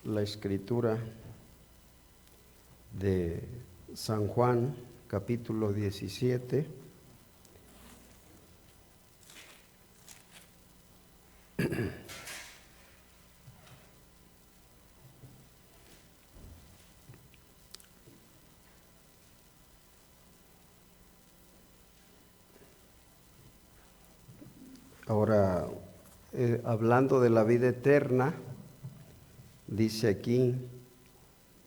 la escritura de San Juan, capítulo 17. Ahora, hablando de la vida eterna, dice aquí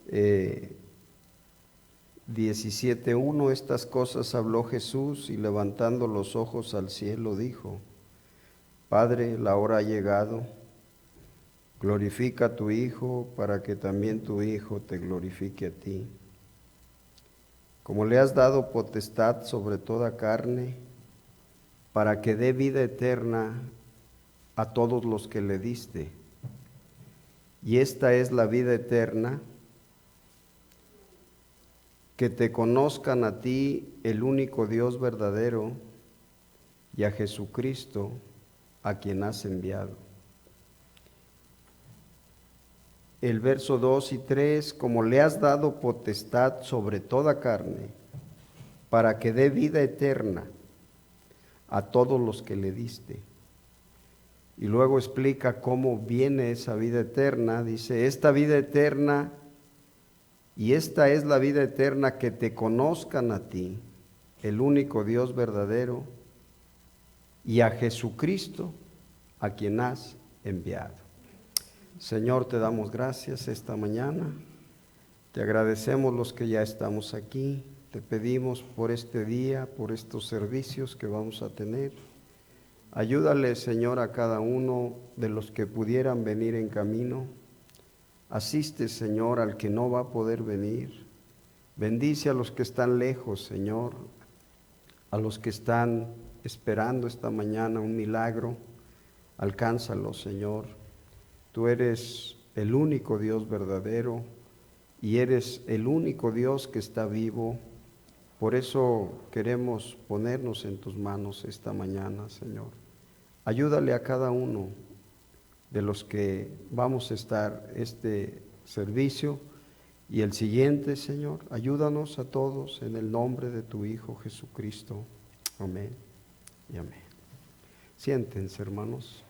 17:1, estas cosas habló Jesús y levantando los ojos al cielo dijo: Padre, la hora ha llegado, glorifica a tu Hijo para que también tu Hijo te glorifique a ti. Como le has dado potestad sobre toda carne, para que dé vida eterna a todos los que le diste. Y esta es la vida eterna, que te conozcan a ti, el único Dios verdadero, y a Jesucristo, a quien has enviado. El verso 2 y 3, como le has dado potestad sobre toda carne, para que dé vida eterna a todos los que le diste. Y luego explica cómo viene esa vida eterna. Dice, esta vida eterna, y esta es la vida eterna, que te conozcan a ti, el único Dios verdadero, y a Jesucristo, a quien has enviado. Señor, te damos gracias esta mañana. Te agradecemos los que ya estamos aquí. Te pedimos por este día, por estos servicios que vamos a tener. Ayúdale, Señor, a cada uno de los que pudieran venir en camino. Asiste, Señor, al que no va a poder venir. Bendice a los que están lejos, Señor, a los que están esperando esta mañana un milagro. Alcánzalos, Señor. Tú eres el único Dios verdadero y eres el único Dios que está vivo. Por eso queremos ponernos en tus manos esta mañana, Señor. Ayúdale a cada uno de los que vamos a estar este servicio y el siguiente, Señor. Ayúdanos a todos en el nombre de tu Hijo Jesucristo. Amén y amén. Siéntense, hermanos.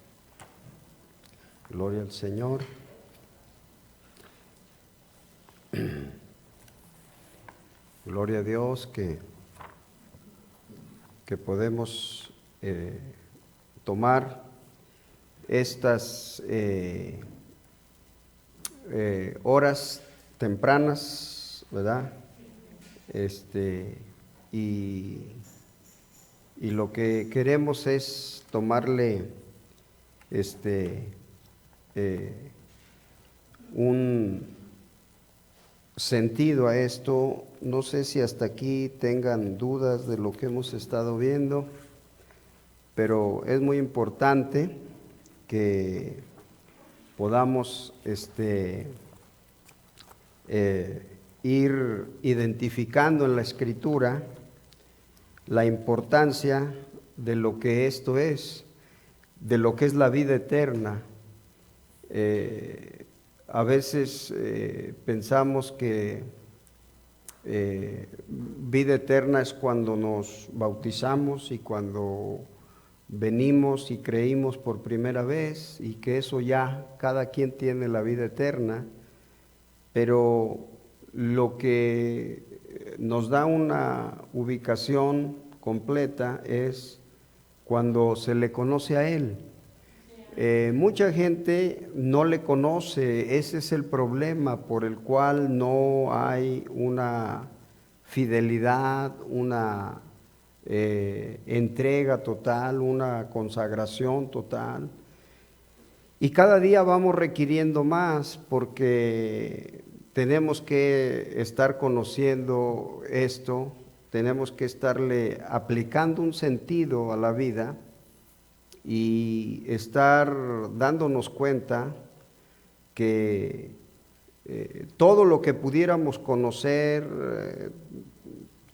Gloria al Señor. Gloria a Dios que podemos tomar estas horas tempranas, ¿verdad? Y lo que queremos es tomarle un sentido a esto. No sé si hasta aquí tengan dudas de lo que hemos estado viendo, pero es muy importante que podamos ir identificando en la Escritura la importancia de lo que esto es, de lo que es la vida eterna. A veces pensamos que vida eterna es cuando nos bautizamos y cuando venimos y creímos por primera vez, y que eso ya cada quien tiene la vida eterna, pero lo que nos da una ubicación completa es cuando se le conoce a Él. Mucha gente no le conoce. Ese es el problema por el cual no hay una fidelidad, una entrega total, una consagración total. Y cada día vamos requiriendo más, porque tenemos que estar conociendo esto, tenemos que estarle aplicando un sentido a la vida y estar dándonos cuenta que todo lo que pudiéramos conocer,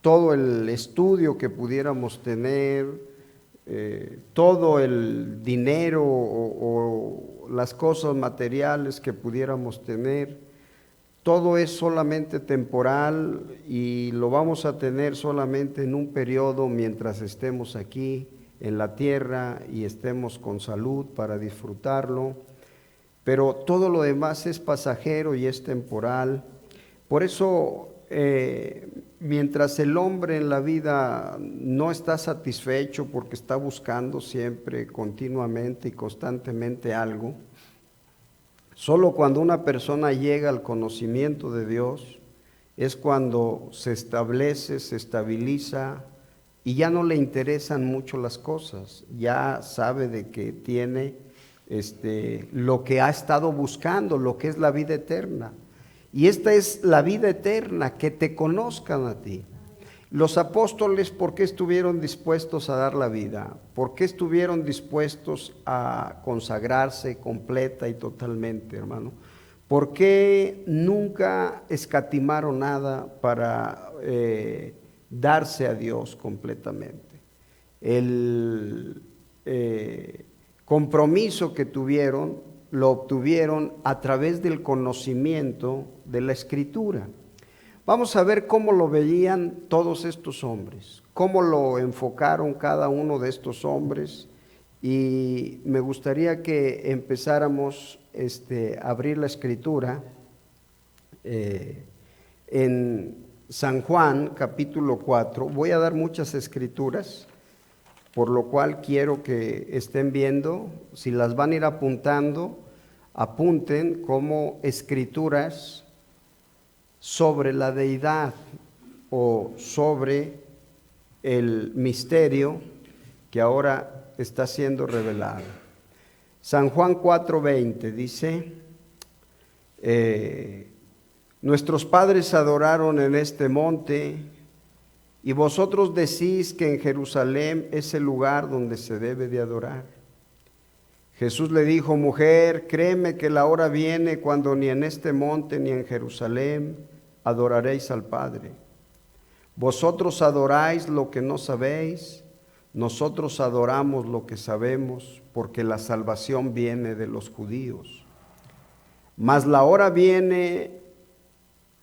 todo el estudio que pudiéramos tener, todo el dinero o las cosas materiales que pudiéramos tener, todo es solamente temporal y lo vamos a tener solamente en un periodo mientras estemos aquí en la tierra y estemos con salud para disfrutarlo, pero todo lo demás es pasajero y es temporal. Por eso, mientras el hombre en la vida no está satisfecho porque está buscando siempre, continuamente y constantemente algo, solo cuando una persona llega al conocimiento de Dios es cuando se establece, se estabiliza y ya no le interesan mucho las cosas, ya sabe de que tiene lo que ha estado buscando, lo que es la vida eterna. Y esta es la vida eterna, que te conozcan a ti. Los apóstoles, ¿por qué estuvieron dispuestos a dar la vida? ¿Por qué estuvieron dispuestos a consagrarse completa y totalmente, hermano? ¿Por qué nunca escatimaron nada para darse a Dios completamente? El compromiso que tuvieron lo obtuvieron a través del conocimiento de la Escritura. Vamos a ver cómo lo veían todos estos hombres, cómo lo enfocaron cada uno de estos hombres, y me gustaría que empezáramos a abrir la Escritura en San Juan capítulo 4. Voy a dar muchas escrituras, por lo cual quiero que estén viendo, si las van a ir apuntando, apunten como escrituras sobre la deidad o sobre el misterio que ahora está siendo revelado. San Juan 4:20 dice, nuestros padres adoraron en este monte, y vosotros decís que en Jerusalén es el lugar donde se debe de adorar. Jesús le dijo, mujer, créeme que la hora viene cuando ni en este monte ni en Jerusalén adoraréis al Padre. Vosotros adoráis lo que no sabéis, nosotros adoramos lo que sabemos, porque la salvación viene de los judíos. Mas la hora viene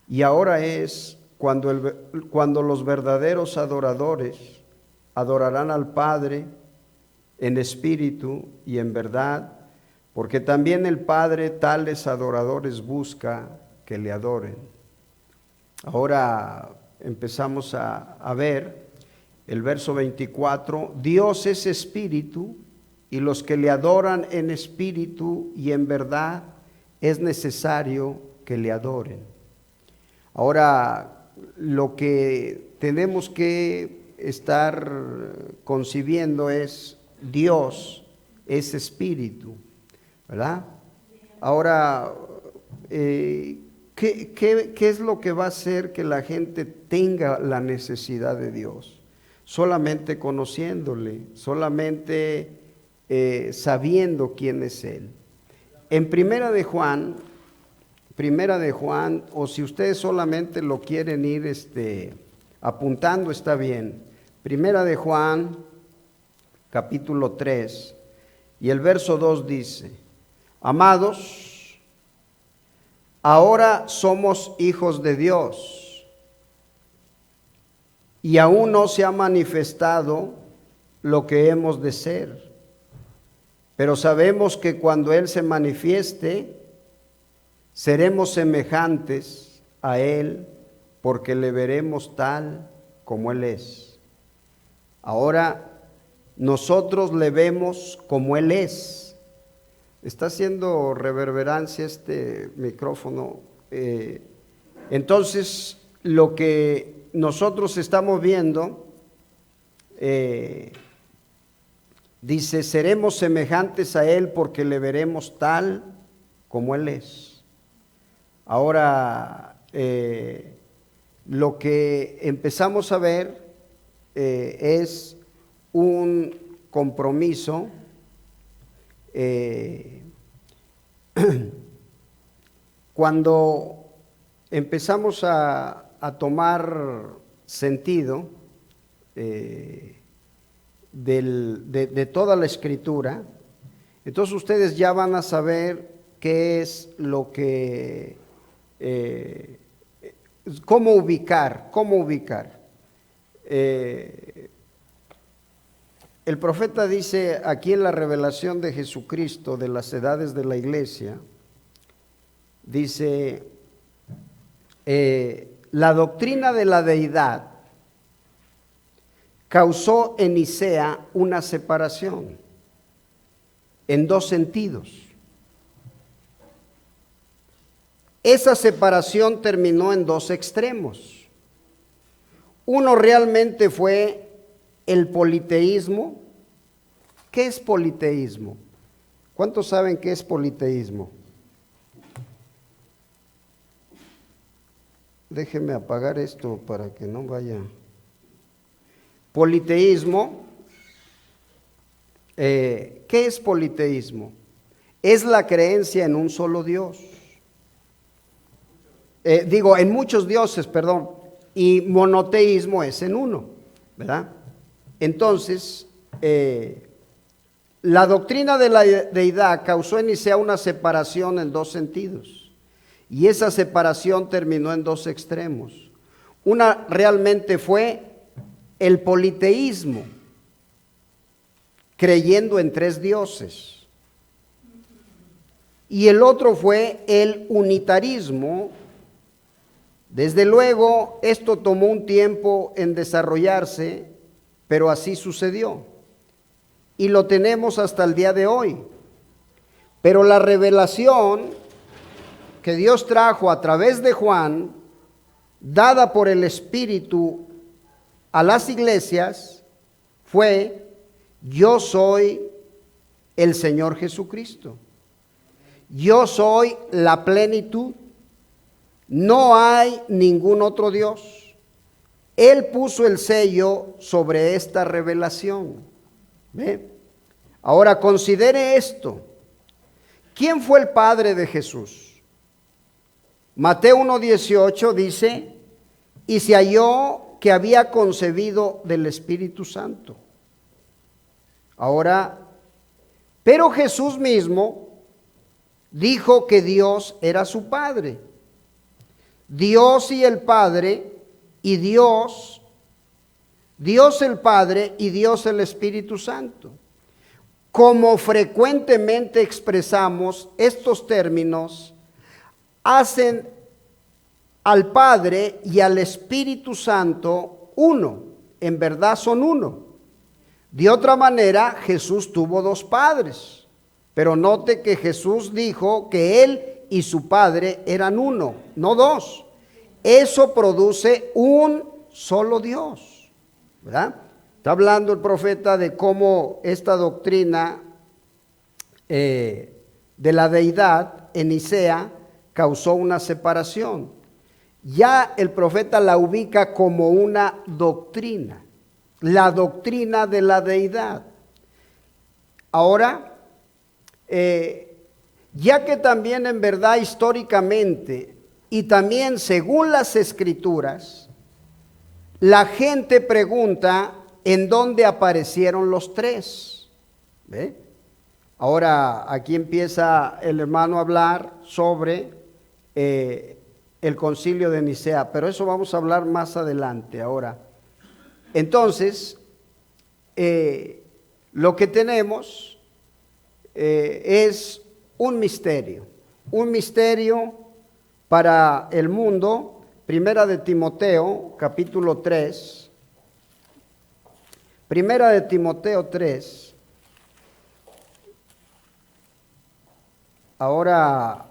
y ahora es cuando los verdaderos adoradores adorarán al Padre en espíritu y en verdad, porque también el Padre tales adoradores busca que le adoren. Ahora empezamos a ver el verso 24, Dios es espíritu, y los que le adoran en espíritu y en verdad es necesario que le adoren. Ahora, lo que tenemos que estar concibiendo es Dios es espíritu, ¿verdad? Ahora, ¿qué es lo que va a hacer que la gente tenga la necesidad de Dios? Solamente conociéndole, solamente sabiendo quién es Él. En Primera de Juan, o si ustedes solamente lo quieren ir apuntando, está bien. Primera de Juan, capítulo 3, y el verso 2 dice, amados, ahora somos hijos de Dios, y aún no se ha manifestado lo que hemos de ser, pero sabemos que cuando Él se manifieste, seremos semejantes a Él, porque le veremos tal como Él es. Ahora nosotros le vemos como Él es. Está haciendo reverberancia este micrófono. Entonces, lo que nosotros estamos viendo, dice, seremos semejantes a Él porque le veremos tal como Él es. Ahora, lo que empezamos a ver es un compromiso cuando empezamos a tomar sentido de toda la Escritura, entonces ustedes ya van a saber qué es lo que, cómo ubicar. El profeta dice aquí en la revelación de Jesucristo de las edades de la iglesia, dice, la doctrina de la deidad causó en Nicea una separación en dos sentidos. Esa separación terminó en dos extremos. Uno realmente fue el politeísmo. ¿Qué es politeísmo? ¿Cuántos saben qué es politeísmo? Déjeme apagar esto para que no vaya. Politeísmo, ¿qué es politeísmo? Es la creencia en un solo Dios. En muchos dioses, perdón, y monoteísmo es en uno, ¿verdad? Entonces, la doctrina de la deidad causó en Nicea una separación en dos sentidos, y esa separación terminó en dos extremos. Una realmente fue el politeísmo, creyendo en tres dioses, y el otro fue el unitarismo. Desde luego, esto tomó un tiempo en desarrollarse, pero así sucedió. Y lo tenemos hasta el día de hoy. Pero la revelación que Dios trajo a través de Juan, dada por el Espíritu a las iglesias, fue: yo soy el Señor Jesucristo. Yo soy la plenitud. No hay ningún otro Dios. Él puso el sello sobre esta revelación. ¿Ve? Ahora considere esto. ¿Quién fue el padre de Jesús? Mateo 1:18 dice: y se halló que había concebido del Espíritu Santo. Ahora, pero Jesús mismo dijo que Dios era su Padre. Dios y el Padre, y Dios el Padre y Dios el Espíritu Santo. Como frecuentemente expresamos estos términos, hacen al Padre y al Espíritu Santo uno. En verdad son uno. De otra manera, Jesús tuvo dos padres. Pero note que Jesús dijo que Él y su Padre eran uno, no dos. Eso produce un solo Dios, ¿verdad? Está hablando el profeta de cómo esta doctrina de la deidad en Nicea causó una separación. Ya el profeta la ubica como una doctrina, la doctrina de la deidad. Ahora, ya que también en verdad históricamente y también según las Escrituras, la gente pregunta en dónde aparecieron los tres. ¿Ve? Ahora aquí empieza el hermano a hablar sobre el concilio de Nicea, pero eso vamos a hablar más adelante. Ahora, entonces, lo que tenemos es un misterio para el mundo. Primera de Timoteo, capítulo 3. Primera de Timoteo 3. Ahora,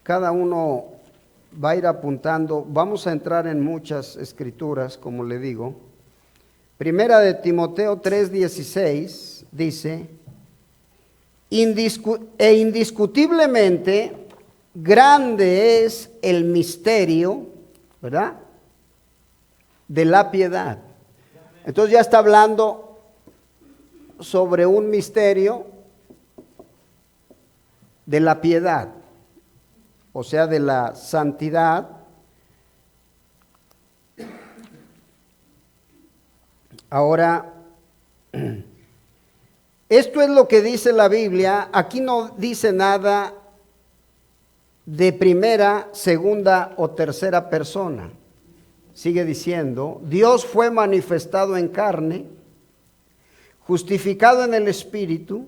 cada uno va a ir apuntando. Vamos a entrar en muchas escrituras, como le digo. Primera de Timoteo 3:16 dice: indiscutiblemente grande es el misterio, ¿verdad?, de la piedad. Entonces ya está hablando sobre un misterio de la piedad, o sea, de la santidad. Ahora, esto es lo que dice la Biblia. Aquí no dice nada de primera, segunda o tercera persona. Sigue diciendo, Dios fue manifestado en carne, justificado en el Espíritu,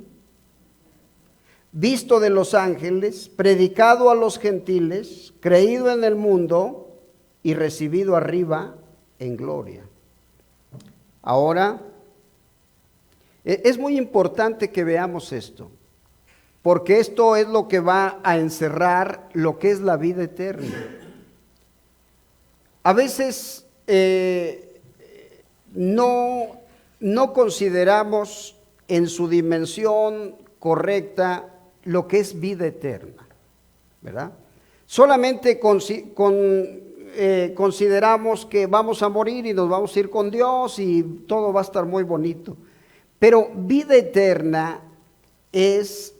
visto de los ángeles, predicado a los gentiles, creído en el mundo y recibido arriba en gloria. Ahora, es muy importante que veamos esto, porque esto es lo que va a encerrar lo que es la vida eterna. A veces no consideramos en su dimensión correcta lo que es vida eterna, ¿verdad? Solamente consideramos que vamos a morir y nos vamos a ir con Dios y todo va a estar muy bonito. Pero vida eterna es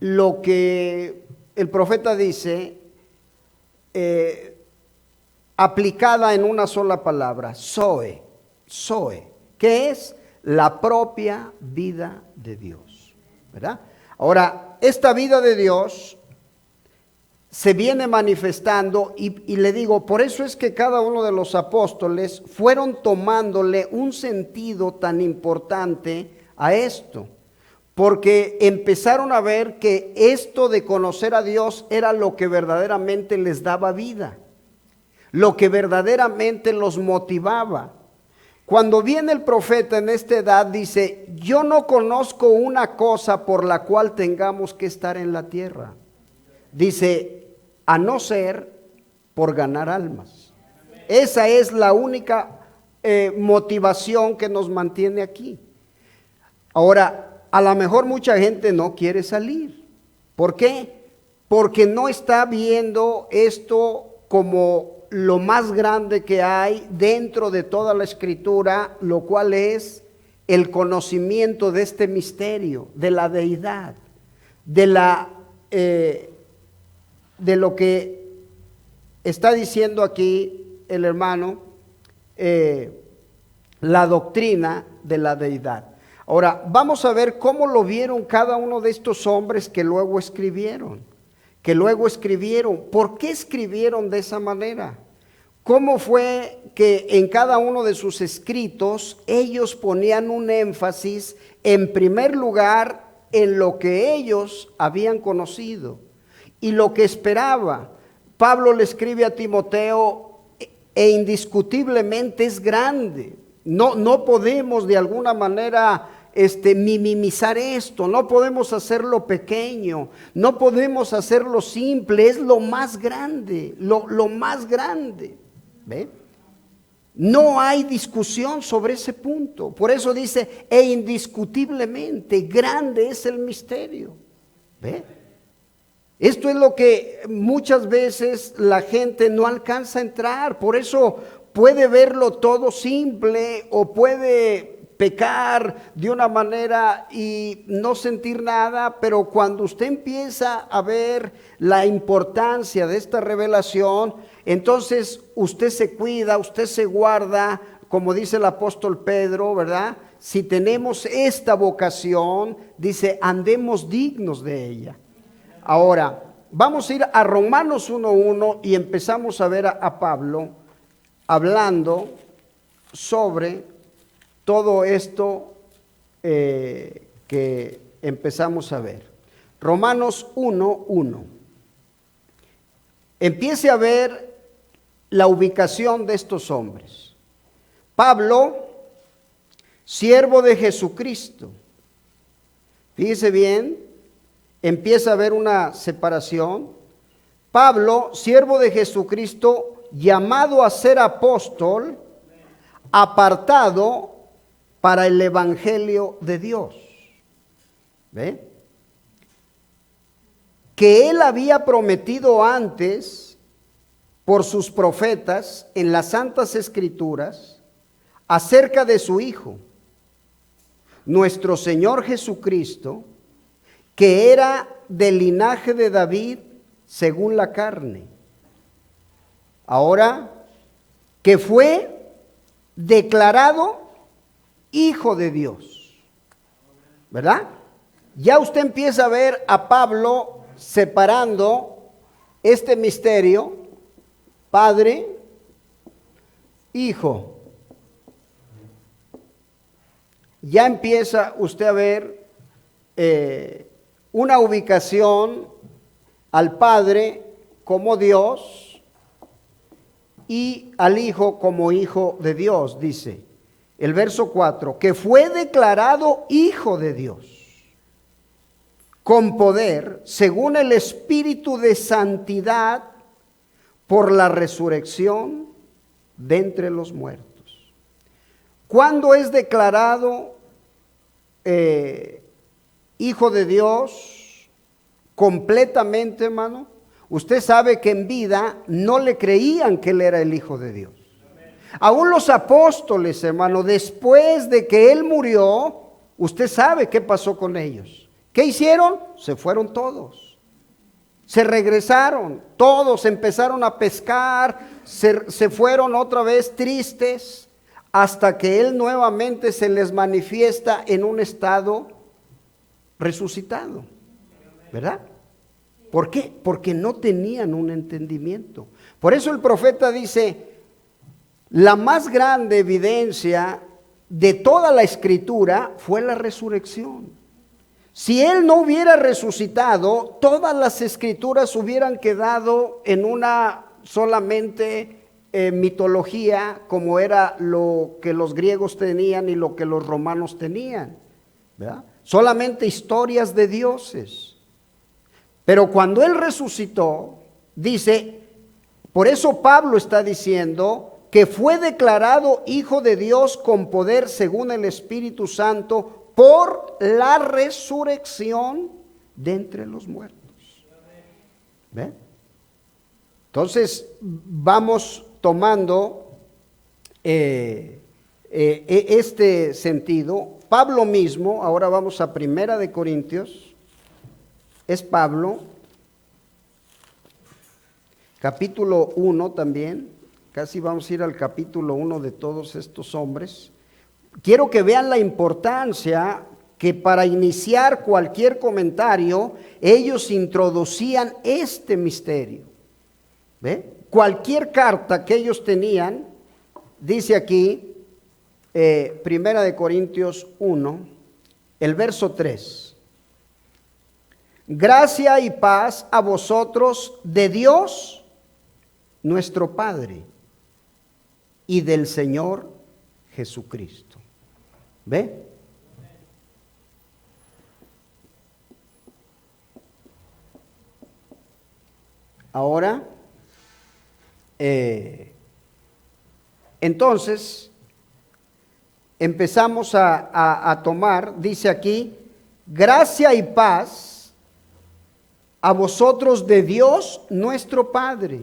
lo que el profeta dice, aplicada en una sola palabra, zoe, que es la propia vida de Dios, ¿verdad? Ahora, esta vida de Dios se viene manifestando y le digo, por eso es que cada uno de los apóstoles fueron tomándole un sentido tan importante a esto, porque empezaron a ver que esto de conocer a Dios era lo que verdaderamente les daba vida, lo que verdaderamente los motivaba. Cuando viene el profeta en esta edad, dice, yo no conozco una cosa por la cual tengamos que estar en la tierra. Dice, a no ser por ganar almas. Esa es la única motivación que nos mantiene aquí. Ahora, a lo mejor mucha gente no quiere salir. ¿Por qué? Porque no está viendo esto como lo más grande que hay dentro de toda la Escritura, lo cual es el conocimiento de este misterio, de la deidad, de lo que está diciendo aquí el hermano, la doctrina de la deidad. Ahora, vamos a ver cómo lo vieron cada uno de estos hombres que luego escribieron. ¿Por qué escribieron de esa manera? ¿Cómo fue que en cada uno de sus escritos ellos ponían un énfasis, en primer lugar, en lo que ellos habían conocido y lo que esperaba? Pablo le escribe a Timoteo e indiscutiblemente es grande. No podemos de alguna manera minimizar esto, no podemos hacerlo pequeño, no podemos hacerlo simple, es lo más grande, lo más grande. ¿Ve? No hay discusión sobre ese punto. Por eso dice, e indiscutiblemente grande es el misterio. ¿Ve? Esto es lo que muchas veces la gente no alcanza a entrar. Por eso puede verlo todo simple o puede pecar de una manera y no sentir nada, pero cuando usted empieza a ver la importancia de esta revelación, entonces usted se cuida, usted se guarda, como dice el apóstol Pedro, ¿verdad? Si tenemos esta vocación, dice, andemos dignos de ella. Ahora, vamos a ir a Romanos 1:1 y empezamos a ver a Pablo hablando sobre todo esto que empezamos a ver. Romanos 1:1. Empiece a ver la ubicación de estos hombres. Pablo, siervo de Jesucristo. Fíjese bien, empieza a haber una separación. Pablo, siervo de Jesucristo, llamado a ser apóstol, apartado para el evangelio de Dios. ¿Ve? Que él había prometido antes por sus profetas en las santas escrituras acerca de su Hijo, nuestro Señor Jesucristo, que era del linaje de David según la carne. Ahora, que fue declarado Hijo de Dios. ¿Verdad? Ya usted empieza a ver a Pablo separando este misterio, Padre, Hijo. Ya empieza usted a ver una ubicación al Padre como Dios y al Hijo como Hijo de Dios, dice el verso 4, que fue declarado Hijo de Dios con poder, según el Espíritu de santidad, por la resurrección de entre los muertos. ¿Cuándo es declarado Hijo de Dios completamente, hermano? Usted sabe que en vida no le creían que él era el Hijo de Dios. Aún los apóstoles, hermano, después de que él murió, usted sabe qué pasó con ellos. ¿Qué hicieron? Se fueron todos. Se regresaron, todos empezaron a pescar, se fueron otra vez tristes, hasta que él nuevamente se les manifiesta en un estado resucitado. ¿Verdad? ¿Por qué? Porque no tenían un entendimiento. Por eso el profeta dice, la más grande evidencia de toda la escritura fue la resurrección. Si él no hubiera resucitado, todas las escrituras hubieran quedado en una solamente mitología, como era lo que los griegos tenían y lo que los romanos tenían, ¿verdad? Solamente historias de dioses. Pero cuando él resucitó, dice, por eso Pablo está diciendo que fue declarado Hijo de Dios con poder según el Espíritu Santo por la resurrección de entre los muertos. ¿Ven? Entonces vamos tomando este sentido. Pablo mismo, ahora vamos a Primera de Corintios, es Pablo, capítulo 1 también, casi vamos a ir al capítulo 1 de todos estos hombres. Quiero que vean la importancia que para iniciar cualquier comentario, ellos introducían este misterio. ¿Ve? Cualquier carta que ellos tenían, dice aquí, Primera de Corintios 1, el verso 3. Gracia y paz a vosotros de Dios, nuestro Padre, y del Señor Jesucristo. ¿Ve? Ahora, entonces, empezamos a tomar, dice aquí, gracia y paz a vosotros de Dios nuestro Padre.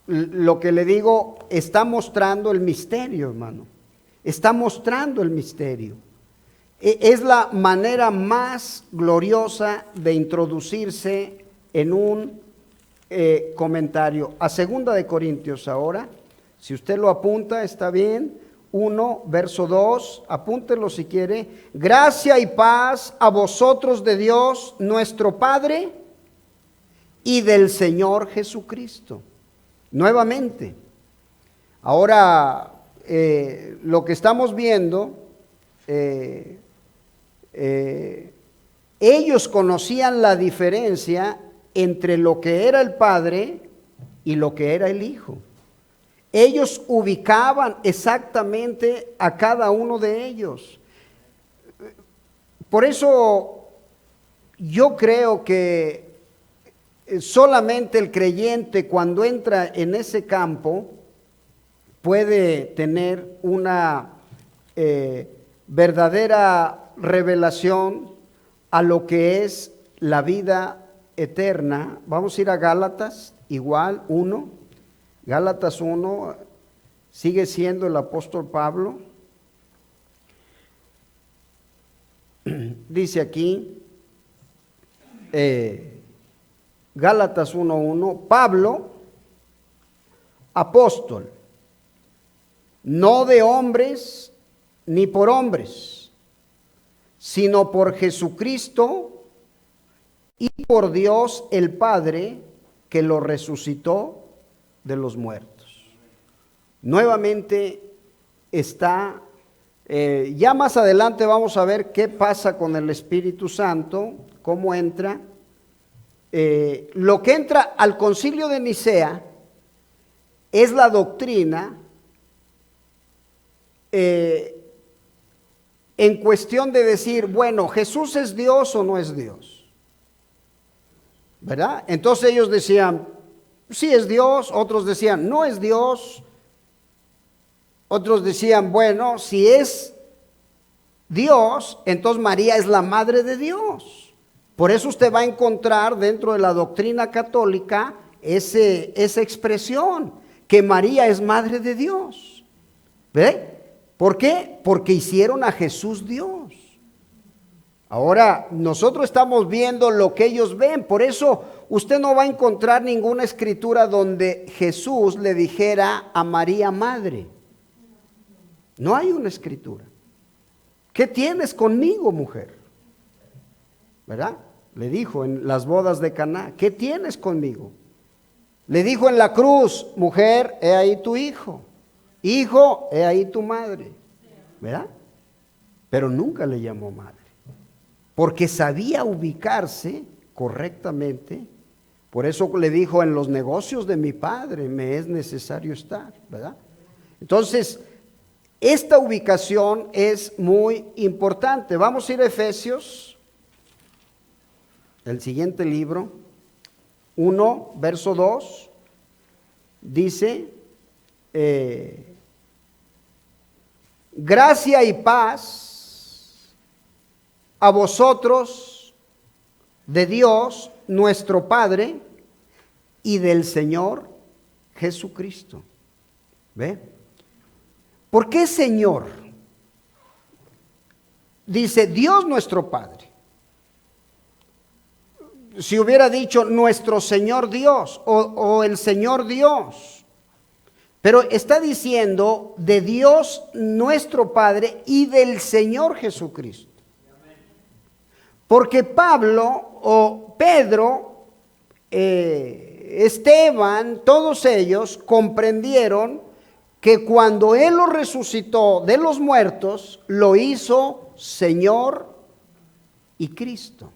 Lo que le digo, está mostrando el misterio, hermano. Está mostrando el misterio. Es la manera más gloriosa de introducirse en un comentario. A 2 de Corintios ahora, si usted lo apunta, está bien. 1, verso 2, apúntelo si quiere. Gracia y paz a vosotros de Dios, nuestro Padre, y del Señor Jesucristo. Nuevamente. Ahora, lo que estamos viendo, ellos conocían la diferencia entre lo que era el Padre y lo que era el Hijo. Ellos ubicaban exactamente a cada uno de ellos. Por eso yo creo que solamente el creyente, cuando entra en ese campo, puede tener una verdadera revelación a lo que es la vida eterna. Vamos a ir a Gálatas, igual, 1. Gálatas 1, sigue siendo el apóstol Pablo. Dice aquí, Gálatas 1:1, Pablo, apóstol, no de hombres ni por hombres, sino por Jesucristo y por Dios el Padre, que lo resucitó de los muertos. Nuevamente está, ya más adelante vamos a ver qué pasa con el Espíritu Santo, cómo entra. Lo que entra al Concilio de Nicea es la doctrina en cuestión de decir, bueno, ¿Jesús es Dios o no es Dios? ¿Verdad? Entonces ellos decían, sí es Dios, otros decían, no es Dios, otros decían, bueno, si es Dios, entonces María es la madre de Dios. Por eso usted va a encontrar dentro de la doctrina católica esa expresión, que María es madre de Dios. ¿Ve? ¿Por qué? Porque hicieron a Jesús Dios. Ahora, nosotros estamos viendo lo que ellos ven, por eso usted no va a encontrar ninguna escritura donde Jesús le dijera a María madre. No hay una escritura. ¿Qué tienes conmigo, mujer? ¿Verdad? Le dijo en las bodas de Caná, ¿qué tienes conmigo? Le dijo en la cruz, mujer, he ahí tu hijo. Hijo, he ahí tu madre. ¿Verdad? Pero nunca le llamó madre, porque sabía ubicarse correctamente. Por eso le dijo, en los negocios de mi padre me es necesario estar, ¿verdad? Entonces, esta ubicación es muy importante. Vamos a ir a Efesios, el siguiente libro, 1, verso 2, dice, gracia y paz a vosotros de Dios nuestro Padre y del Señor Jesucristo. ¿Ve? ¿Por qué Señor? Dice Dios nuestro Padre. Si hubiera dicho nuestro Señor Dios o el Señor Dios, pero está diciendo de Dios nuestro Padre y del Señor Jesucristo. Porque Pablo o Pedro, Esteban, todos ellos comprendieron que cuando Él lo resucitó de los muertos, lo hizo Señor y Cristo.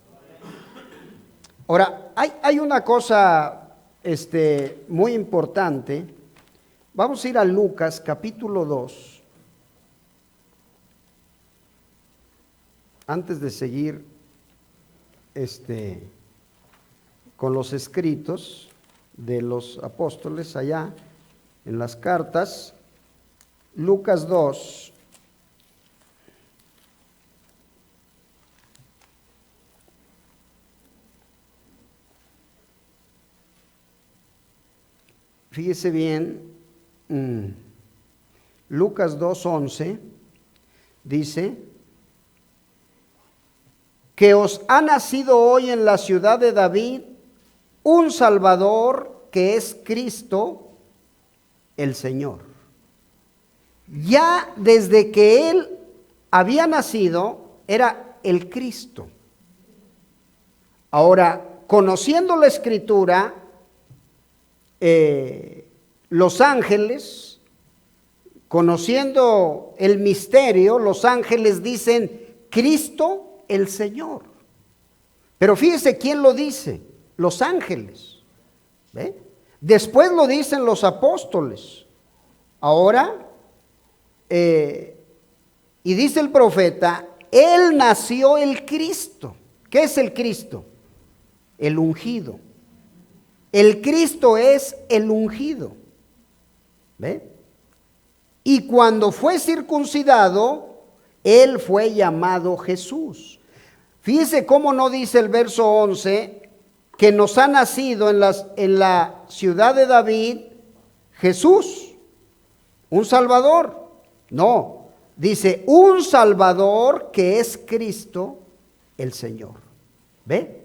Ahora, hay una cosa muy importante. Vamos a ir a Lucas capítulo 2. Antes de seguir con los escritos de los apóstoles allá en las cartas, Lucas 2. Fíjese bien, Lucas 2:11 dice que os ha nacido hoy en la ciudad de David un Salvador, que es Cristo el Señor. Ya desde que Él había nacido, era el Cristo. Ahora, conociendo la Escritura, los ángeles, conociendo el misterio, los ángeles dicen, Cristo el Señor. Pero fíjese quién lo dice, los ángeles. ¿Ve? Después lo dicen los apóstoles. Ahora, y dice el profeta, Él nació el Cristo. ¿Qué es el Cristo? El ungido. El Cristo es el ungido. ¿Ve? Y cuando fue circuncidado, Él fue llamado Jesús. Fíjese cómo no dice el verso 11, que nos ha nacido en la ciudad de David Jesús, un Salvador. No, dice un Salvador, que es Cristo el Señor. ¿Ve?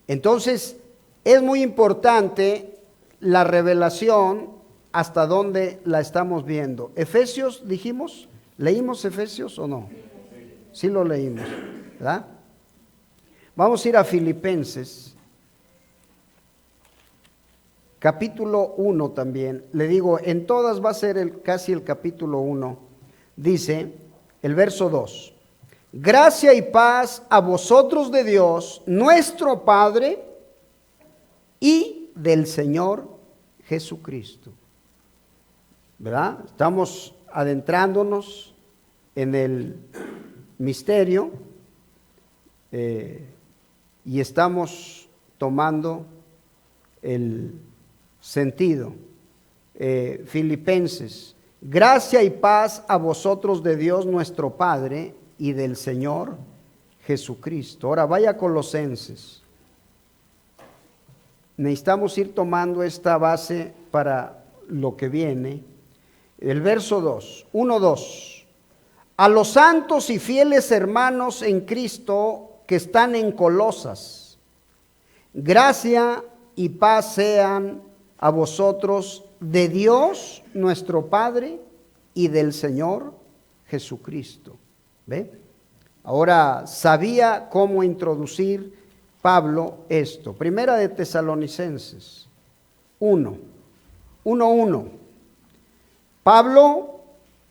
Entonces, es muy importante la revelación hasta dónde la estamos viendo. Efesios, dijimos, ¿leímos Efesios o no? Sí lo leímos, ¿verdad? Vamos a ir a Filipenses, capítulo 1 también. Le digo, en todas va a ser casi el capítulo 1. Dice el verso 2. Gracia y paz a vosotros de Dios, nuestro Padre, y del Señor Jesucristo. ¿Verdad? Estamos adentrándonos en el misterio y estamos tomando el sentido. Filipenses, gracia y paz a vosotros de Dios nuestro Padre y del Señor Jesucristo. Ahora vaya a Colosenses. Necesitamos ir tomando esta base para lo que viene. El verso 2, 1-2. A los santos y fieles hermanos en Cristo que están en Colosas, gracia y paz sean a vosotros de Dios nuestro Padre y del Señor Jesucristo. ¿Ve? Ahora sabía cómo introducir Pablo esto. Primera de Tesalonicenses 1:1. Pablo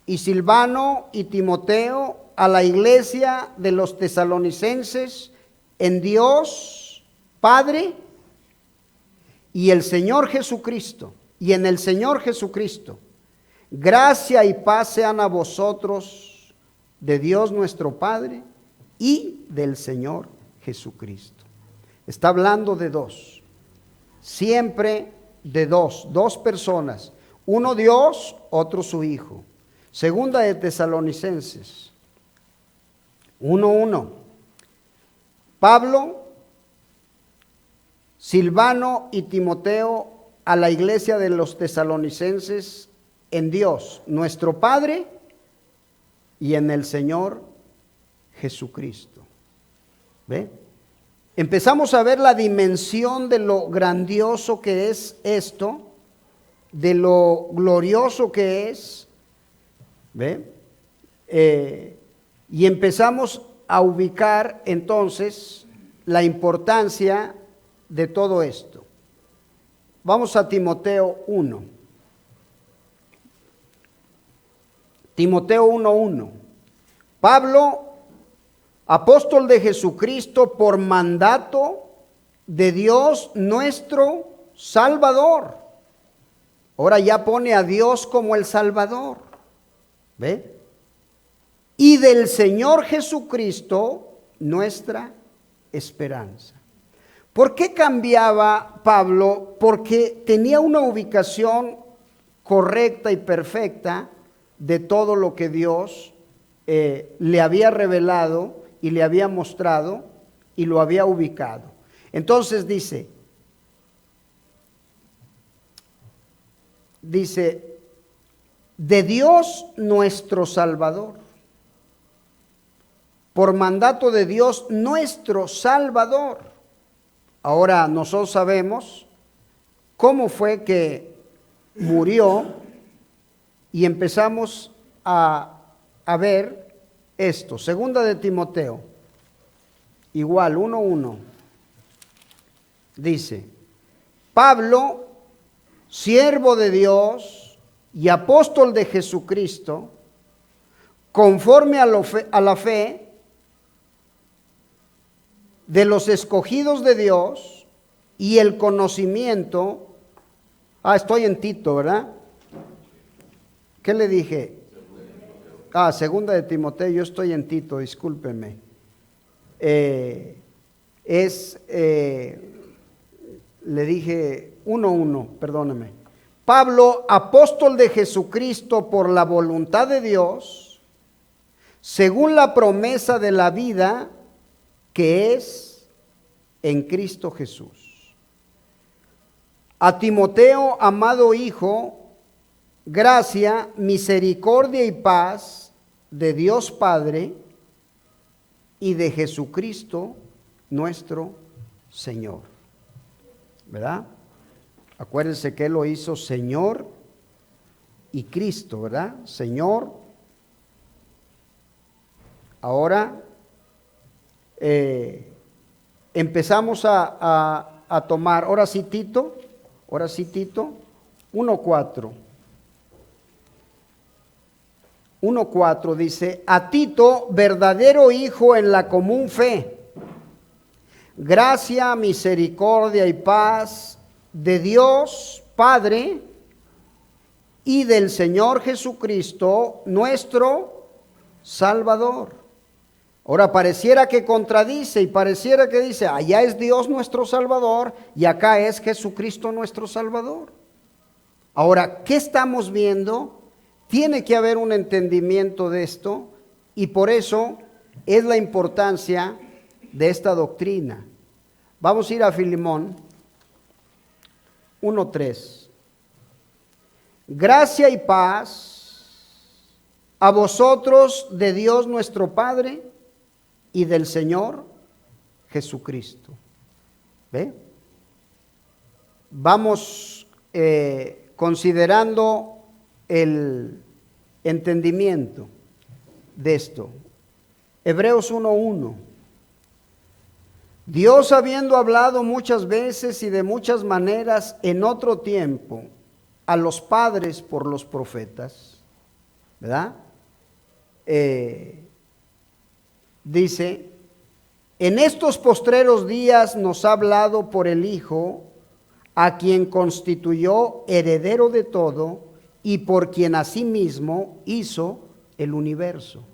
y Silvano y Timoteo a la iglesia de los tesalonicenses en Dios Padre y el Señor Jesucristo, y en el Señor Jesucristo, gracia y paz sean a vosotros de Dios nuestro Padre y del Señor Jesucristo. Está hablando de dos, siempre de dos personas, uno Dios, otro su Hijo. Segunda de Tesalonicenses 1:1. Pablo, Silvano y Timoteo a la iglesia de los tesalonicenses en Dios, nuestro Padre, y en el Señor Jesucristo. ¿Ve? Empezamos a ver la dimensión de lo grandioso que es esto, de lo glorioso que es. ¿Ve? Y empezamos a ubicar entonces la importancia de todo esto. Vamos a Timoteo 1. Timoteo 1:1. Pablo, apóstol de Jesucristo por mandato de Dios nuestro Salvador. Ahora ya pone a Dios como el Salvador. ¿Ve? Y del Señor Jesucristo nuestra esperanza. ¿Por qué cambiaba Pablo? Porque tenía una ubicación correcta y perfecta de todo lo que Dios le había revelado y le había mostrado y lo había ubicado. Entonces dice, de Dios nuestro Salvador, por mandato de Dios nuestro Salvador. Ahora nosotros sabemos cómo fue que murió y empezamos a ver esto. Segunda de Timoteo, igual 1:1. Dice, Pablo, siervo de Dios y apóstol de Jesucristo, conforme a la fe de los escogidos de Dios y el conocimiento. Estoy en Tito, ¿verdad? ¿Qué le dije? Segunda de Timoteo, yo estoy en Tito, discúlpeme. Le dije 1:1, perdóneme. Pablo, apóstol de Jesucristo por la voluntad de Dios, según la promesa de la vida que es en Cristo Jesús. A Timoteo, amado hijo, gracia, misericordia y paz de Dios Padre y de Jesucristo nuestro Señor. ¿Verdad? Acuérdense que Él lo hizo Señor y Cristo, ¿verdad? Señor. Ahora empezamos a tomar, ahora sí Tito 1:4. 1:4 dice, a Tito, verdadero hijo en la común fe, gracia, misericordia y paz de Dios Padre y del Señor Jesucristo, nuestro Salvador. Ahora pareciera que contradice y pareciera que dice, allá es Dios nuestro Salvador y acá es Jesucristo nuestro Salvador. Ahora, ¿qué estamos viendo? Tiene que haber un entendimiento de esto y por eso es la importancia de esta doctrina. Vamos a ir a Filemón 1:3. Gracia y paz a vosotros de Dios nuestro Padre y del Señor Jesucristo. ¿Ve? Vamos considerando el entendimiento de esto. Hebreos 1:1. Dios, habiendo hablado muchas veces y de muchas maneras en otro tiempo a los padres por los profetas, ¿verdad? Dice, en estos postreros días nos ha hablado por el Hijo, a quien constituyó heredero de todo y por quien asimismo hizo el universo.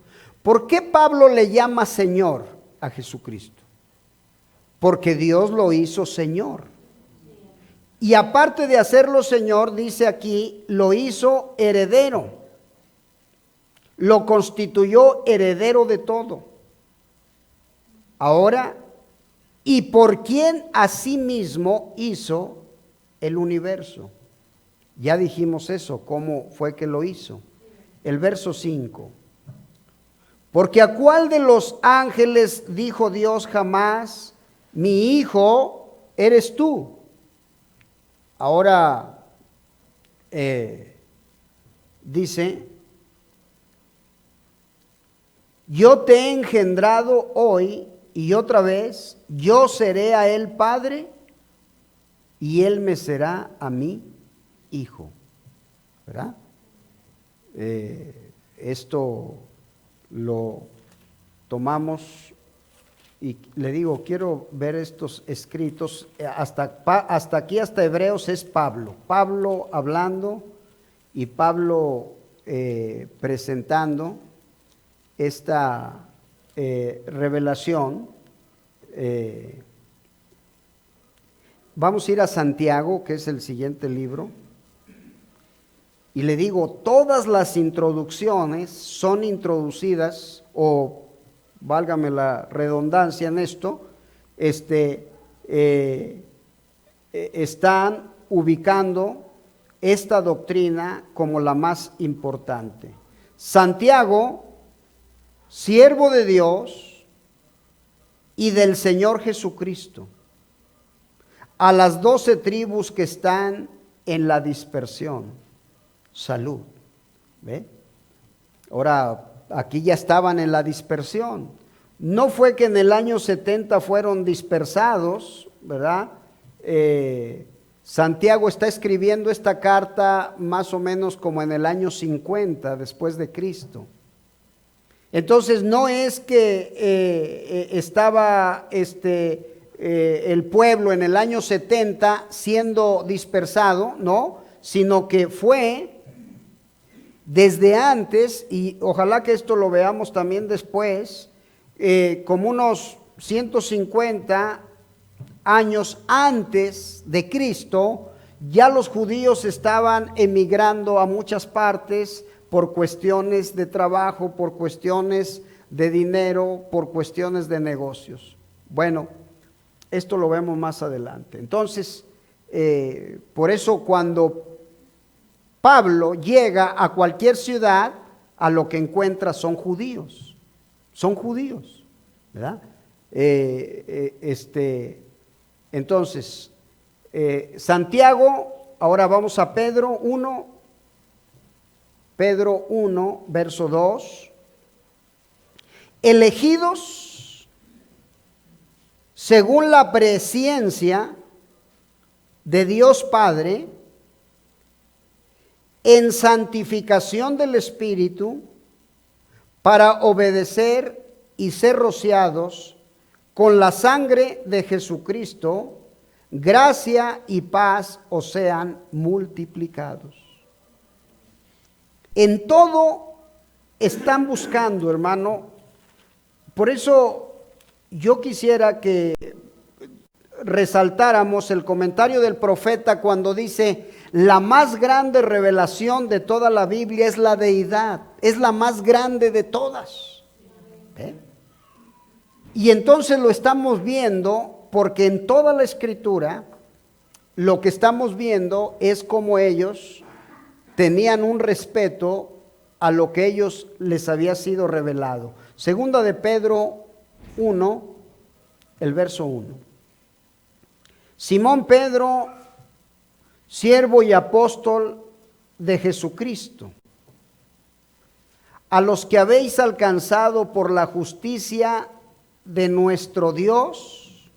¿Por qué Pablo le llama Señor a Jesucristo? Porque Dios lo hizo Señor. Y aparte de hacerlo Señor, dice aquí, lo hizo heredero. Lo constituyó heredero de todo. Ahora, y por quien asimismo hizo el universo. Ya dijimos eso, cómo fue que lo hizo. El verso 5. Porque a cuál de los ángeles dijo Dios jamás, mi hijo eres tú. Ahora dice, yo te he engendrado hoy y otra vez, yo seré a él padre y él me será a mí hijo. ¿Verdad? Esto lo tomamos y le digo, quiero ver estos escritos, hasta aquí, hasta Hebreos es Pablo hablando y Pablo presentando esta revelación. Vamos a ir a Santiago, que es el siguiente libro, y le digo, todas las introducciones son introducidas, o válgame la redundancia en esto, están ubicando esta doctrina como la más importante. Santiago, siervo de Dios y del Señor Jesucristo, a las 12 tribus que están en la dispersión, salud. ¿Ve? Ahora, aquí ya estaban en la dispersión. No fue que en el año 70 fueron dispersados, ¿verdad? Santiago está escribiendo esta carta más o menos como en el año 50 después de Cristo. Entonces no es que estaba el pueblo en el año 70 siendo dispersado, no, sino que fue desde antes, y ojalá que esto lo veamos también después, como unos 150 años antes de Cristo, ya los judíos estaban emigrando a muchas partes por cuestiones de trabajo, por cuestiones de dinero, por cuestiones de negocios. Bueno, esto lo vemos más adelante. Entonces, por eso cuando Pablo llega a cualquier ciudad, a lo que encuentra son judíos, ¿verdad? Entonces, Santiago, ahora vamos a Pedro 1, Pedro 1, verso 2, elegidos según la presciencia de Dios Padre, en santificación del Espíritu, para obedecer y ser rociados con la sangre de Jesucristo, gracia y paz os sean multiplicados. En todo están buscando, hermano. Por eso yo quisiera que resaltáramos el comentario del profeta cuando dice: la más grande revelación de toda la Biblia es la deidad, es la más grande de todas. Y entonces lo estamos viendo porque en toda la Escritura lo que estamos viendo es cómo ellos tenían un respeto a lo que ellos les había sido revelado. Segunda de Pedro 1, el verso 1. Simón Pedro, siervo y apóstol de Jesucristo, a los que habéis alcanzado por la justicia de nuestro Dios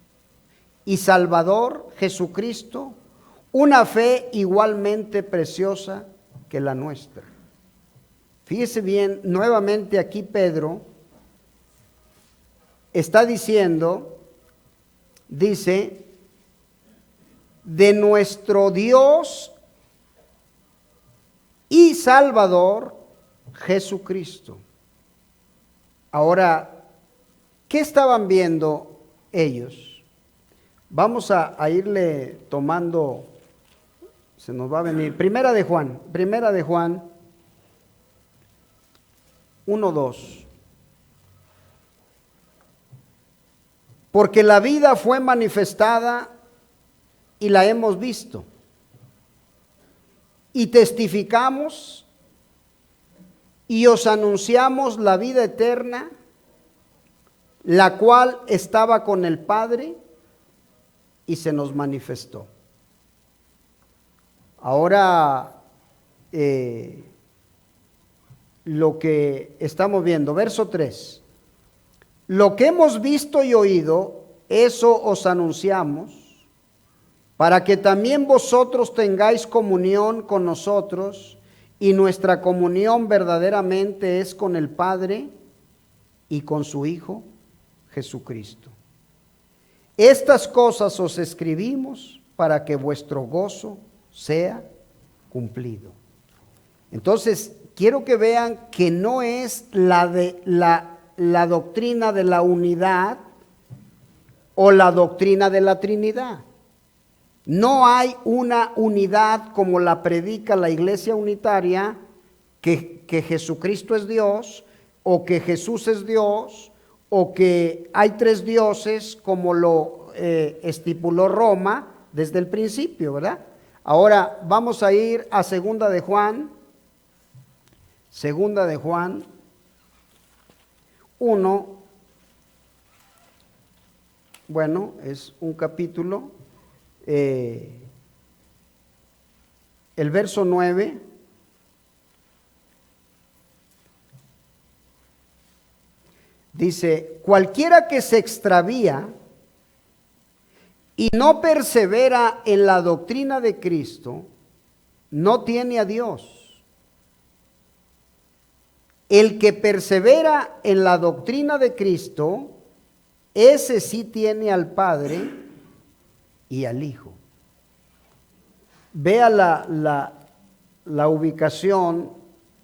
y Salvador Jesucristo, una fe igualmente preciosa que la nuestra. Fíjese bien, nuevamente aquí Pedro está diciendo, dice, de nuestro Dios y Salvador Jesucristo. Ahora, ¿qué estaban viendo ellos? Vamos a irle tomando, se nos va a venir. Primera de Juan 1:2. Porque la vida fue manifestada y la hemos visto, y testificamos y os anunciamos la vida eterna, la cual estaba con el Padre y se nos manifestó. Ahora, lo que estamos viendo, verso 3. Lo que hemos visto y oído, eso os anunciamos, para que también vosotros tengáis comunión con nosotros, y nuestra comunión verdaderamente es con el Padre y con su Hijo Jesucristo. Estas cosas os escribimos para que vuestro gozo sea cumplido. Entonces, quiero que vean que no es la doctrina de la unidad o la doctrina de la Trinidad. No hay una unidad como la predica la Iglesia Unitaria, que Jesucristo es Dios, o que Jesús es Dios, o que hay tres dioses como lo estipuló Roma desde el principio, ¿verdad? Ahora vamos a ir a Segunda de Juan 1, bueno, es un capítulo, el verso 9, dice: cualquiera que se extravía y no persevera en la doctrina de Cristo, no tiene a Dios. El que persevera en la doctrina de Cristo, ese sí tiene al Padre y al Hijo. Vea la ubicación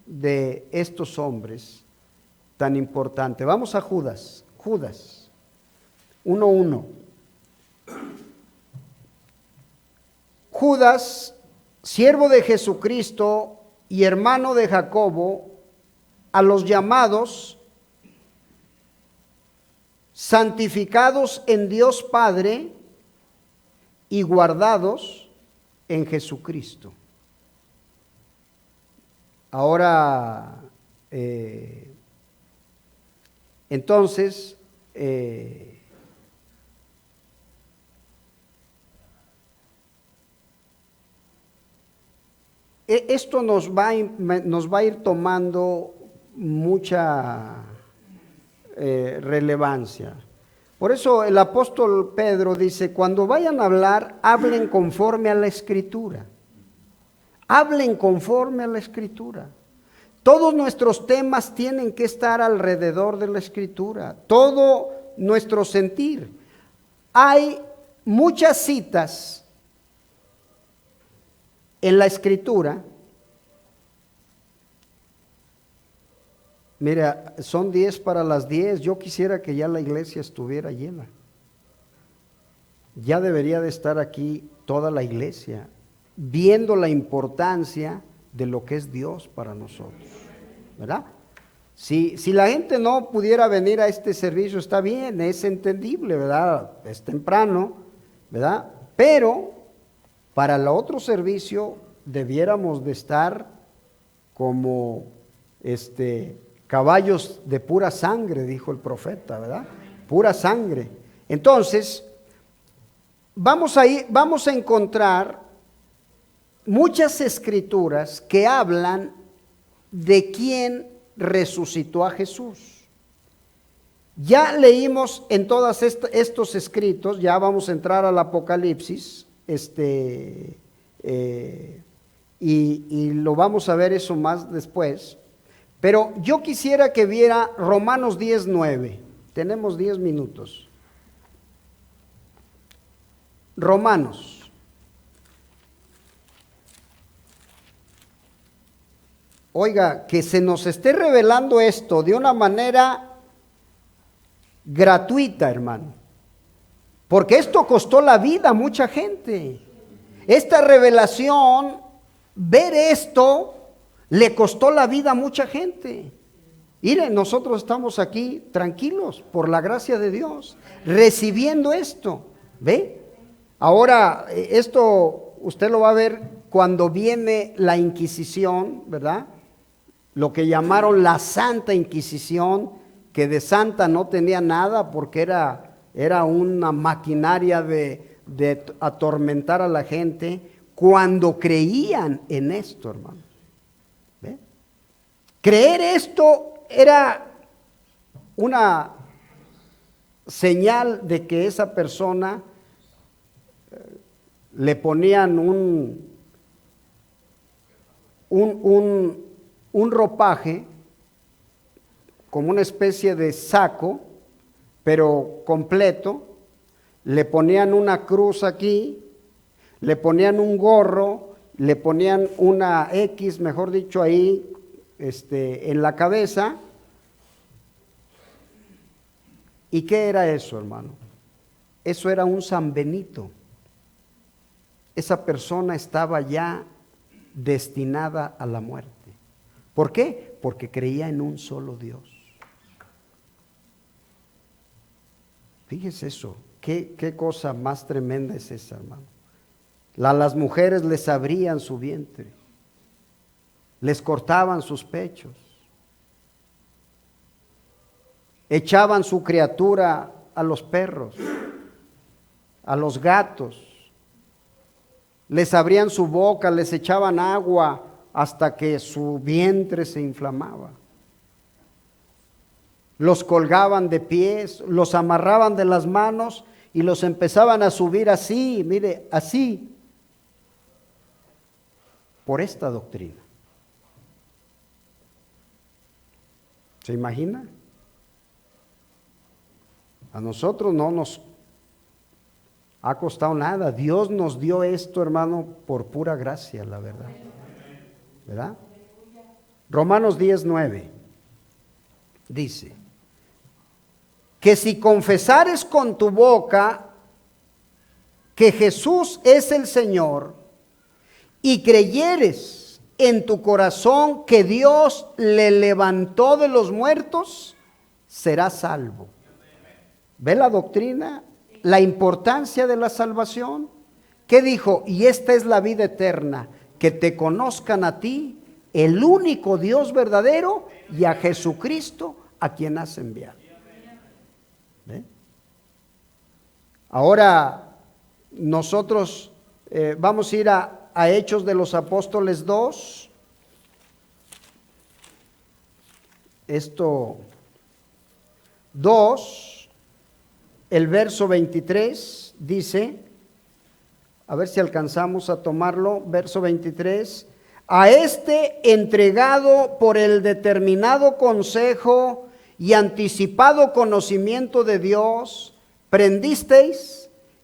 de estos hombres tan importante. Vamos a Judas 1:1. Judas, siervo de Jesucristo y hermano de Jacobo, a los llamados, santificados en Dios Padre y guardados en Jesucristo. Ahora, entonces, esto nos va a ir tomando mucha relevancia. Por eso el apóstol Pedro dice, cuando vayan a hablar, hablen conforme a la Escritura. Hablen conforme a la Escritura. Todos nuestros temas tienen que estar alrededor de la Escritura. Todo nuestro sentir. Hay muchas citas en la Escritura. Mira, son 10 para las 10. Yo quisiera que ya la iglesia estuviera llena. Ya debería de estar aquí toda la iglesia, viendo la importancia de lo que es Dios para nosotros, ¿verdad? Si la gente no pudiera venir a este servicio, está bien, es entendible, ¿verdad? Es temprano, ¿verdad? Pero para el otro servicio debiéramos de estar como caballos de pura sangre, dijo el profeta, ¿verdad? Pura sangre. Entonces, vamos a encontrar muchas escrituras que hablan de quién resucitó a Jesús. Ya leímos en todos estos escritos, ya vamos a entrar al Apocalipsis, y lo vamos a ver eso más después. Pero yo quisiera que viera Romanos 10:9. Tenemos 10 minutos. Romanos. Oiga, que se nos esté revelando esto de una manera gratuita, hermano. Porque esto costó la vida a mucha gente. Esta revelación, ver esto, le costó la vida a mucha gente. Miren, nosotros estamos aquí tranquilos por la gracia de Dios, recibiendo esto. ¿Ve? Ahora, esto usted lo va a ver cuando viene la Inquisición, ¿verdad? Lo que llamaron la Santa Inquisición, que de santa no tenía nada porque era una maquinaria de atormentar a la gente cuando creían en esto, hermano. ¿Ve? Creer esto era una señal de que esa persona le ponían un ropaje como una especie de saco, pero completo, le ponían una cruz aquí, le ponían un gorro, le ponían una X, mejor dicho, ahí, en la cabeza. ¿Y qué era eso, hermano? Eso era un San Benito. Esa persona estaba ya destinada a la muerte. ¿Por qué? Porque creía en un solo Dios. Fíjese eso, qué cosa más tremenda es esa, hermano. Las mujeres les abrían su vientre, les cortaban sus pechos, echaban su criatura a los perros, a los gatos, les abrían su boca, les echaban agua hasta que su vientre se inflamaba. Los colgaban de pies, los amarraban de las manos y los empezaban a subir así, mire, así, por esta doctrina. ¿Se imagina? A nosotros no nos ha costado nada. Dios nos dio esto, hermano, por pura gracia, la verdad. ¿Verdad? Romanos 10:9 dice que si confesares con tu boca que Jesús es el Señor y creyeres en tu corazón que Dios le levantó de los muertos, serás salvo. ¿Ve la doctrina? La importancia de la salvación. ¿Qué dijo? Y esta es la vida eterna, que te conozcan a ti, el único Dios verdadero, y a Jesucristo, a quien has enviado. ¿Ve? Ahora nosotros vamos a ir a a Hechos de los Apóstoles 2. Esto 2, el verso 23 dice, a ver si alcanzamos a tomarlo, verso 23, a este entregado por el determinado consejo y anticipado conocimiento de Dios, prendisteis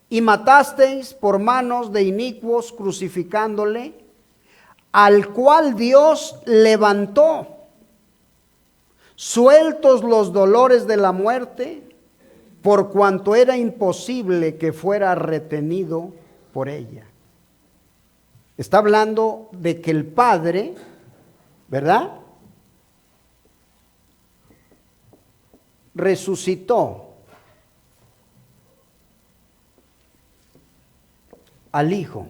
y matasteis por manos de inicuos crucificándole, al cual Dios levantó, sueltos los dolores de la muerte, por cuanto era imposible que fuera retenido por ella. Está hablando de que el Padre, ¿verdad?, resucitó al Hijo.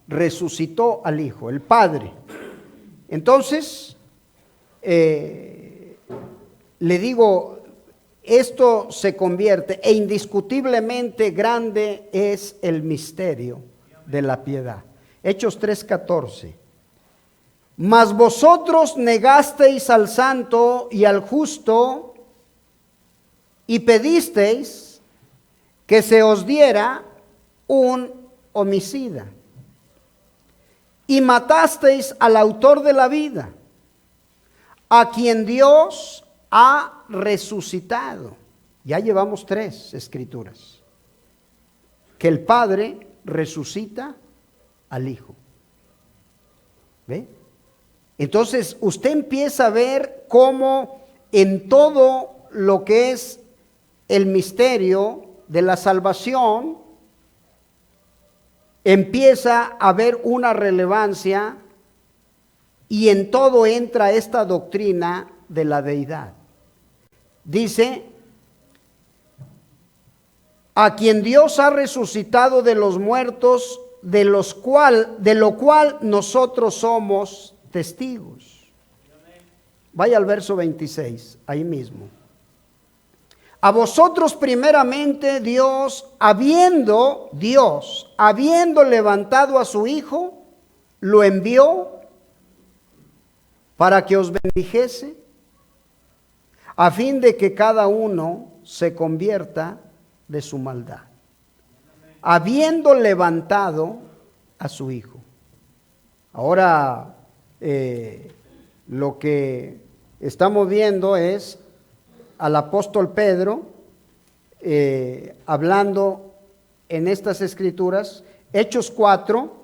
Resucitó al Hijo, el Padre. Entonces, le digo, esto se convierte, e indiscutiblemente grande es el misterio de la piedad. Hechos 3:14. Mas vosotros negasteis al santo y al justo y pedisteis que se os diera un homicida y matasteis al autor de la vida, a quien Dios ha resucitado. Ya llevamos 3 escrituras. Que el Padre resucita al Hijo. ¿Ve? Entonces usted empieza a ver cómo en todo lo que es el misterio de la salvación empieza a haber una relevancia, y en todo entra esta doctrina de la deidad. Dice, a quien Dios ha resucitado de los muertos, de lo cual nosotros somos testigos. Vaya al verso 26, ahí mismo. A vosotros primeramente Dios, habiendo levantado a su Hijo, lo envió para que os bendijese, a fin de que cada uno se convierta de su maldad. Habiendo levantado a su Hijo. Ahora, lo que estamos viendo es al apóstol Pedro hablando en estas escrituras. Hechos 4,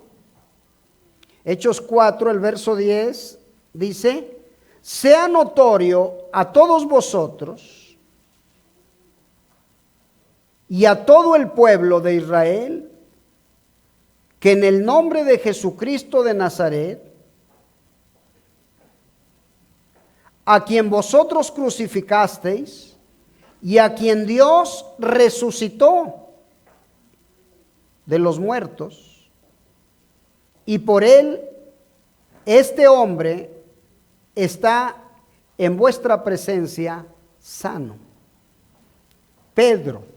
el verso 10 dice, sea notorio a todos vosotros y a todo el pueblo de Israel que en el nombre de Jesucristo de Nazaret, a quien vosotros crucificasteis y a quien Dios resucitó de los muertos, y por él este hombre está en vuestra presencia sano. Pedro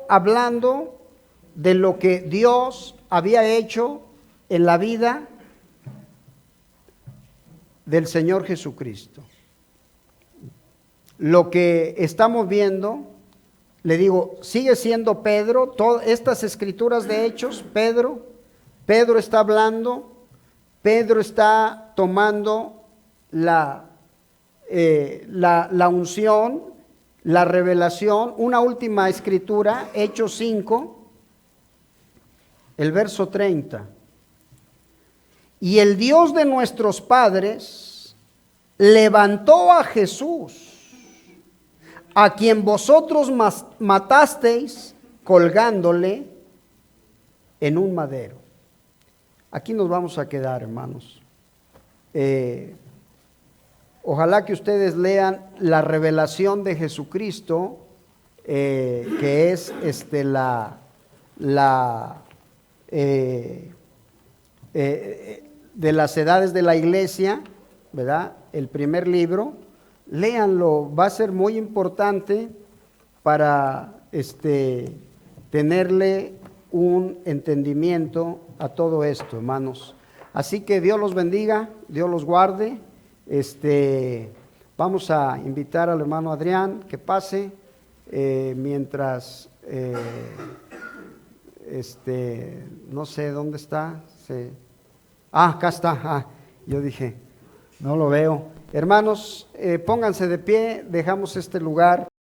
hablando de lo que Dios había hecho en la vida del Señor Jesucristo. Lo que estamos viendo, le digo, sigue siendo Pedro, todas estas escrituras de Hechos, Pedro está hablando, Pedro está tomando la unción, la revelación. Una última escritura, Hechos 5, el verso 30. Y el Dios de nuestros padres levantó a Jesús, a quien vosotros matasteis colgándole en un madero. Aquí nos vamos a quedar, hermanos. Ojalá que ustedes lean la revelación de Jesucristo, que es de las edades de la iglesia, ¿verdad? El primer libro. Léanlo, va a ser muy importante para tenerle un entendimiento a todo esto, hermanos. Así que Dios los bendiga, Dios los guarde. Vamos a invitar al hermano Adrián que pase mientras, no sé dónde está. Acá está. Yo dije, no lo veo. Hermanos, pónganse de pie, dejamos este lugar